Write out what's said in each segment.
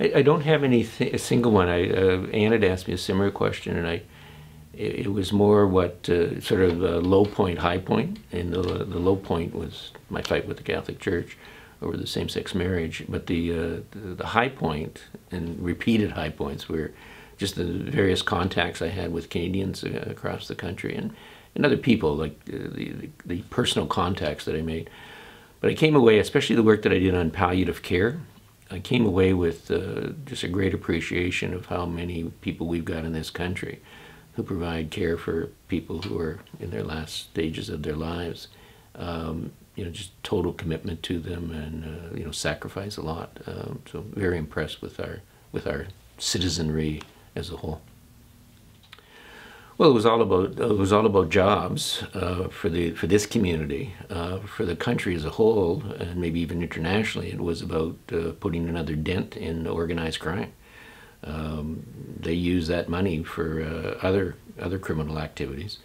I don't have a single one. Ann had asked me a similar question, and it was more what sort of low point, high point, and the low point was my fight with the Catholic Church over the same-sex marriage, but the high point and repeated high points were just the various contacts I had with Canadians across the country and other people, like the personal contacts that I made. But I came away, especially the work that I did on palliative care, I came away with just a great appreciation of how many people we've got in this country who provide care for people who are in their last stages of their lives. You know, just total commitment to them, and you know, sacrifice a lot. So very impressed with our citizenry as a whole. Well, it was all about jobs for this community, for the country as a whole, and maybe even internationally. It was about putting another dent in organized crime. They use that money for other criminal activities.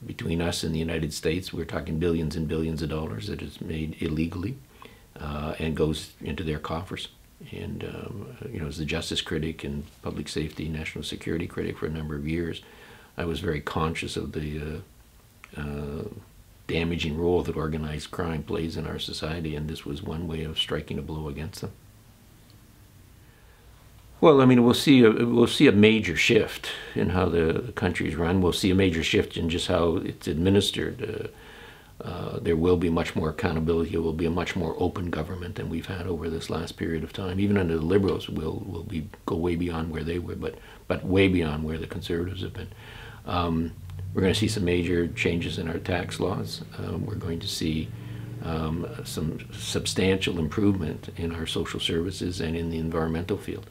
Between us and the United States, we're talking billions and billions of dollars that is made illegally and goes into their coffers. And you know, as the justice critic and public safety, national security critic for a number of years, I was very conscious of the damaging role that organized crime plays in our society, and this was one way of striking a blow against them. Well, I mean, we'll see a major shift in how the country's run. We'll see a major shift in just how it's administered. There will be much more accountability. There will be a much more open government than we've had over this last period of time. Even under the Liberals, will go way beyond where they were, but way beyond where the Conservatives have been. We're going to see some major changes in our tax laws. We're going to see some substantial improvement in our social services and in the environmental field.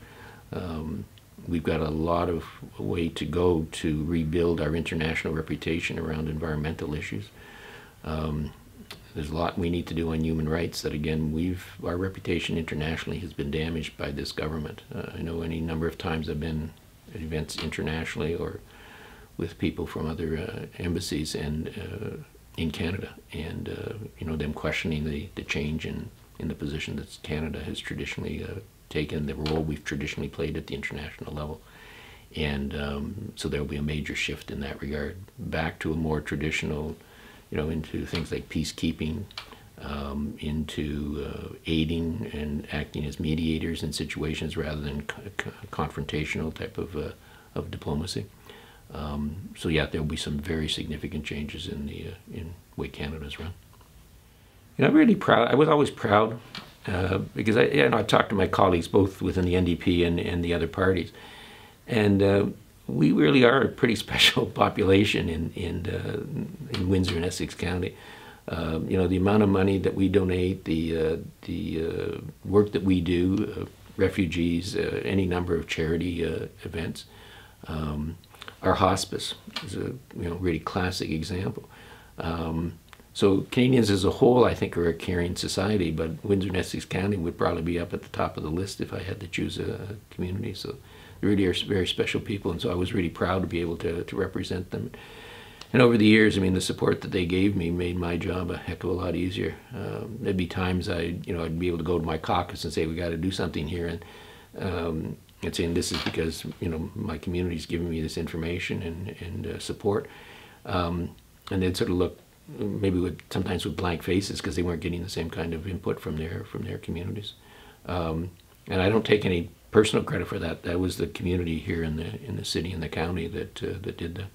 We've got a lot of way to go to rebuild our international reputation around environmental issues. There's a lot we need to do on human rights that, again, our reputation internationally has been damaged by this government. I know any number of times I've been at events internationally or with people from other embassies and in Canada, and you know, them questioning the change in the position that Canada has traditionally taken, the role we've traditionally played at the international level. And so there will be a major shift in that regard, back to a more traditional, you know, into things like peacekeeping, into aiding and acting as mediators in situations rather than confrontational type of diplomacy. So yeah, there will be some very significant changes in the way Canada's run. You know, I'm really proud. I was always proud because I talked to my colleagues both within the NDP and the other parties, and we really are a pretty special population in Windsor and Essex County. You know, the amount of money that we donate, the work that we do, refugees, any number of charity events. Our hospice is a really classic example. So Canadians as a whole, I think, are a caring society, but Windsor and Essex County would probably be up at the top of the list if I had to choose a community. So they really are very special people, and so I was really proud to be able to represent them. And over the years, I mean, the support that they gave me made my job a heck of a lot easier. There'd be times I'd be able to go to my caucus and say, we got to do something here, and saying this is because, you know, my community's giving me this information and support. And they'd sort of look maybe sometimes with blank faces because they weren't getting the same kind of input from their communities. And I don't take any personal credit for that. That was the community here in the city and the county that did that.